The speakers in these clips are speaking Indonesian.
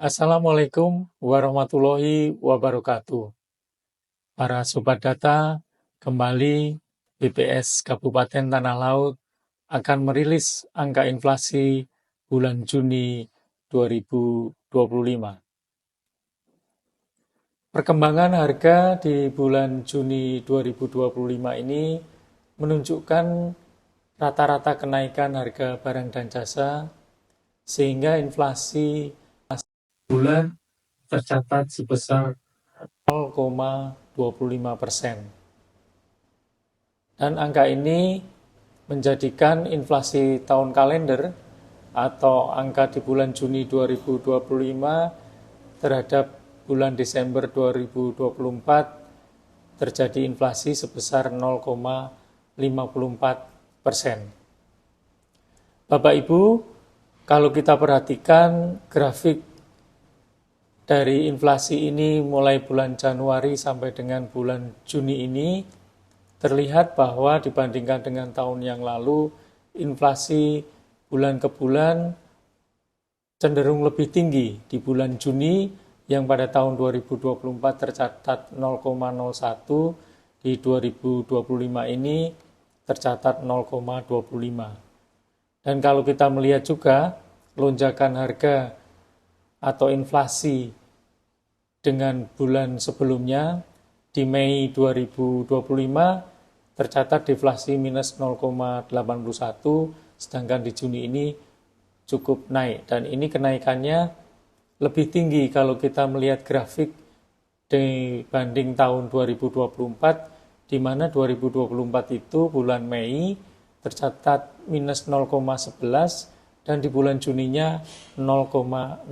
Assalamualaikum warahmatullahi wabarakatuh. Para Sobat Data, kembali BPS Kabupaten Tanah Laut akan merilis angka inflasi bulan Juni 2025. Perkembangan harga di bulan Juni 2025 ini menunjukkan rata-rata kenaikan harga barang dan jasa, sehingga inflasi bulan tercatat sebesar 0,25%. Dan angka ini menjadikan inflasi tahun kalender atau angka di bulan Juni 2025 terhadap bulan Desember 2024 terjadi inflasi sebesar 0,54%. Bapak Ibu, kalau kita perhatikan grafik dari inflasi ini mulai bulan Januari sampai dengan bulan Juni ini, terlihat bahwa dibandingkan dengan tahun yang lalu, inflasi bulan ke bulan cenderung lebih tinggi di bulan Juni yang pada tahun 2024 tercatat 0,01, di 2025 ini tercatat 0,25. Dan kalau kita melihat juga lonjakan harga atau inflasi dengan bulan sebelumnya, di Mei 2025 tercatat deflasi minus 0,81, sedangkan di Juni ini cukup naik. Dan ini kenaikannya lebih tinggi kalau kita melihat grafik dibanding tahun 2024, di mana 2024 itu bulan Mei tercatat minus 0,11 dan di bulan Juninya 0,01.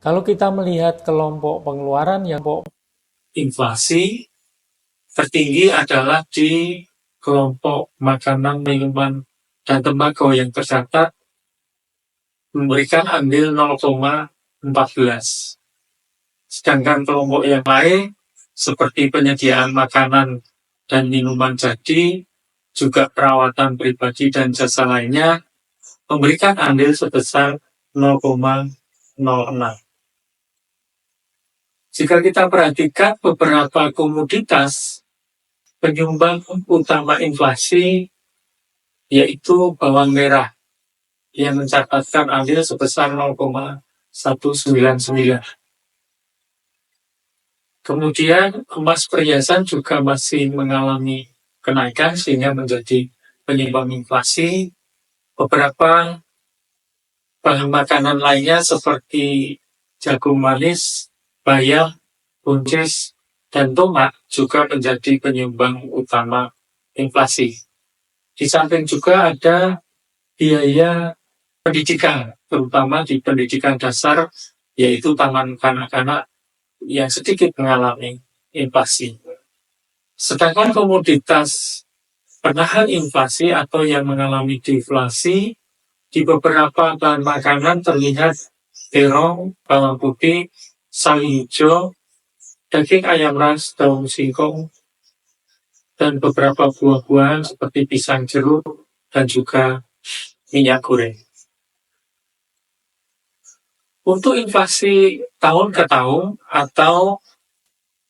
Kalau kita melihat kelompok pengeluaran yang inflasi tertinggi adalah di kelompok makanan, minuman, dan tembakau yang tercatat memberikan andil 0,14. Sedangkan kelompok yang lain seperti penyediaan makanan dan minuman jadi, juga perawatan pribadi dan jasa lainnya memberikan andil sebesar 0,06. Jika kita perhatikan beberapa komoditas penyumbang utama inflasi, yaitu bawang merah yang mencatatkan andil sebesar 0,199. Kemudian emas perhiasan juga masih mengalami kenaikan sehingga menjadi penyumbang inflasi. Beberapa bahan makanan lainnya seperti jagung manis, bayam, buncis, dan tomat juga menjadi penyumbang utama inflasi. Di samping juga ada biaya pendidikan, terutama di pendidikan dasar, yaitu taman kanak-kanak yang sedikit mengalami inflasi. Sedangkan komoditas penahan inflasi atau yang mengalami deflasi, di beberapa bahan makanan terlihat terong, bawang putih, sawi hijau, daging ayam ras, daun singkong, dan beberapa buah-buahan seperti pisang jeruk dan juga minyak goreng. Untuk inflasi tahun ke tahun atau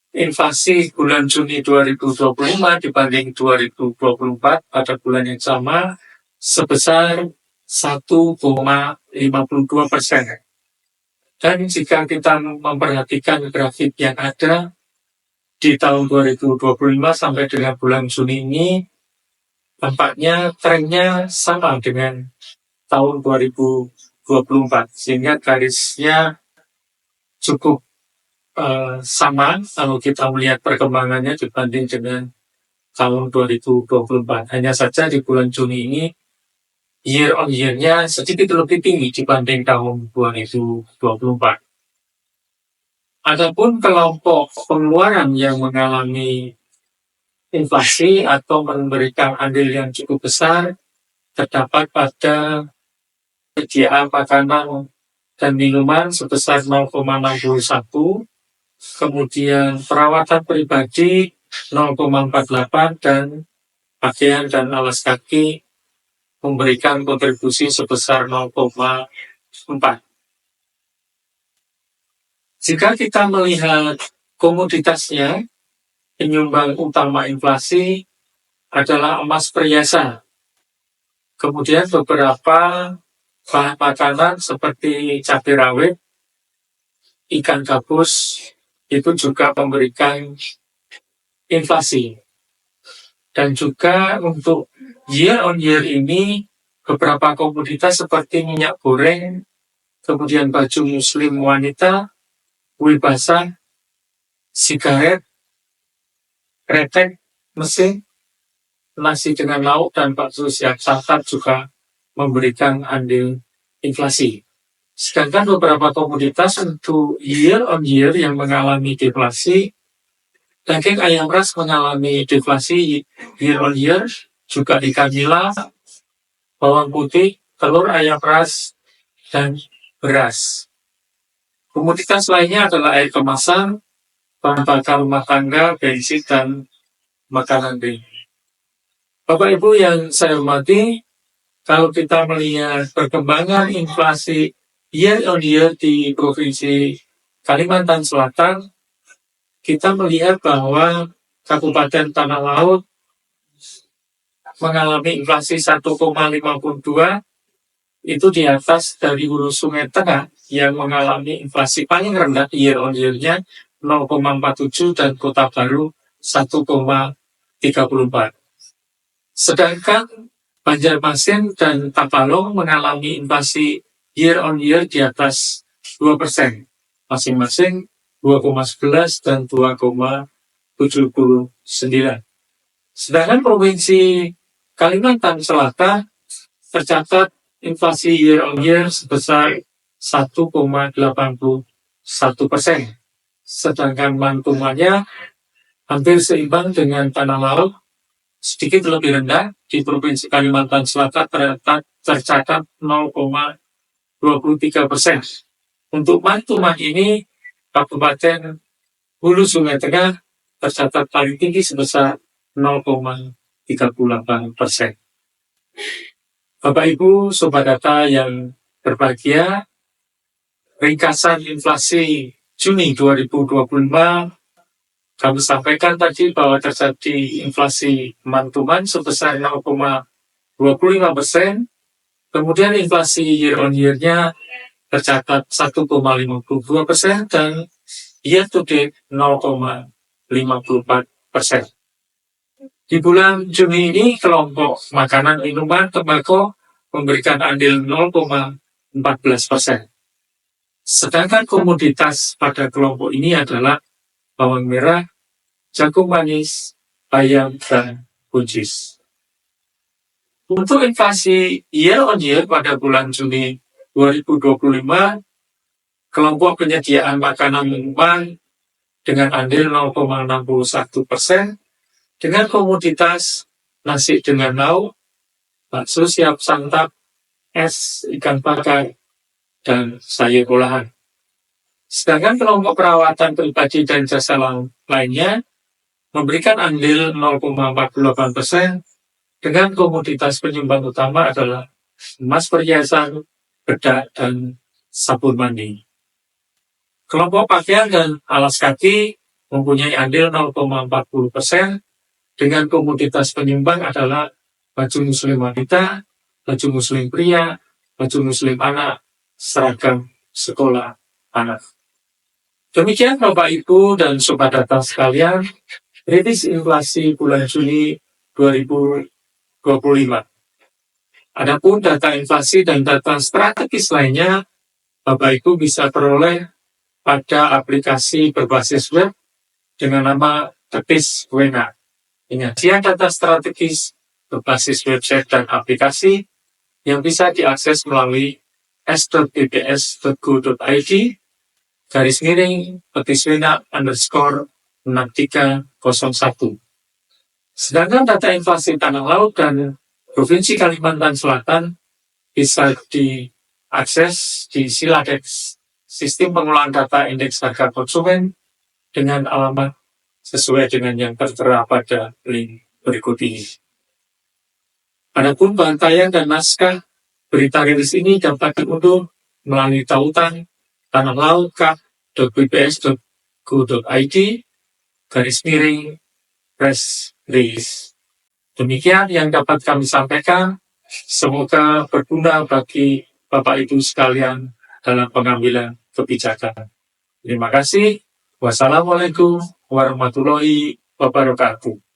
inflasi bulan Juni 2025 dibanding 2024 pada bulan yang sama sebesar 1,52%. Dan jika kita memperhatikan grafik yang ada di tahun 2025 sampai dengan bulan Juni ini, tampaknya trennya sama dengan tahun 2024, sehingga garisnya cukup sama kalau kita melihat perkembangannya dibanding dengan tahun 2024. Hanya saja di bulan Juni ini year on year-nya sedikit lebih tinggi dibanding tahun 2024. Adapun kelompok pengeluaran yang mengalami inflasi atau memberikan andil yang cukup besar terdapat pada penyediaan makanan dan minuman sebesar 0,61, kemudian perawatan pribadi 0,48, dan pakaian dan alas kaki memberikan kontribusi sebesar 0,4. Jika kita melihat komoditasnya, penyumbang utama inflasi adalah emas perhiasan. Kemudian beberapa bahan makanan seperti cabai rawit, ikan gabus, itu juga memberikan inflasi. Dan juga untuk year on year ini, beberapa komoditas seperti minyak goreng, kemudian baju muslim wanita, kue basah, sigaret, kretek, mesin, nasi dengan lauk, dan bakso siap santap juga memberikan andil inflasi. Sedangkan beberapa komoditas untuk year on year yang mengalami deflasi, daging ayam ras mengalami deflasi year on year, juga ikan nila, bawang putih, telur ayam ras, dan beras. Komoditas lainnya adalah air kemasan, bahan bakar rumah tangga, bensin, dan makanan ringan. Bapak Ibu yang saya hormati, kalau kita melihat perkembangan inflasi year on year di Provinsi Kalimantan Selatan, kita melihat bahwa Kabupaten Tanah Laut mengalami inflasi 1,52, itu di atas dari Hulu Sungai Tengah yang mengalami inflasi paling rendah year on year-nya 0,47 dan Kota Baru 1,34. Sedangkan Banjarmasin dan Tapalong mengalami inflasi year on year di atas 2%, masing-masing 2,11 dan 2,79. Sedangkan Provinsi Kalimantan Selatan tercatat inflasi year on year sebesar 1,81%. Sedangkan mantumannya hampir seimbang dengan Tanah Laut, sedikit lebih rendah. Di Provinsi Kalimantan Selatan tercatat 0,23%. Untuk mantuman ini, Kabupaten Hulu Sungai Tengah tercatat paling tinggi sebesar 0,38%. Bapak Ibu Sobat Data yang berbahagia, ringkasan inflasi Juni 2025 kami sampaikan tadi bahwa terjadi inflasi mantuman sebesar 0,25%, kemudian inflasi year on year-nya tercatat 1,52% dan year to date 0,54%. Di bulan Juni ini, kelompok makanan, minuman, tembakau memberikan andil 0,14%. Sedangkan komoditas pada kelompok ini adalah bawang merah, jagung manis, ayam, dan buncis. Untuk inflasi year on year pada bulan Juni 2025, kelompok penyediaan makanan minuman dengan andil 0,61%, dengan komoditas nasi dengan lauk, bakso siap santap, es, ikan bakar, dan sayur olahan. Sedangkan kelompok perawatan pribadi dan jasa lainnya memberikan andil 0,48%, dengan komoditas penyumbang utama adalah emas perhiasan, bedak, dan sabun mandi. Kelompok pakaian dan alas kaki mempunyai andil 0,40%, dengan komoditas penyumbang adalah baju muslim wanita, baju muslim pria, baju muslim anak, seragam sekolah anak. Demikian Bapak Ibu dan Sobat Data sekalian, rilis inflasi bulan Juni 2025. Adapun data inflasi dan data strategis lainnya, Bapak Ibu bisa peroleh pada aplikasi berbasis web dengan nama Tetis Wena. Penyajian data strategis berbasis website dan aplikasi yang bisa diakses melalui s.bps.go.id/petiswena_6301. Sedangkan data inflasi Tanah Laut dan Provinsi Kalimantan Selatan bisa diakses di Siladex, Sistem Pengolahan Data Indeks Harga Konsumen, dengan alamat sesuai dengan yang tertera pada link berikut ini. Adapun bahan tayang dan naskah berita rilis ini dapat diunduh melalui tautan Tanah Laut bps.go.id/press release. Demikian yang dapat kami sampaikan. Semoga berguna bagi Bapak Ibu sekalian dalam pengambilan kebijakan. Terima kasih. Wassalamualaikum warahmatullahi wabarakatuh.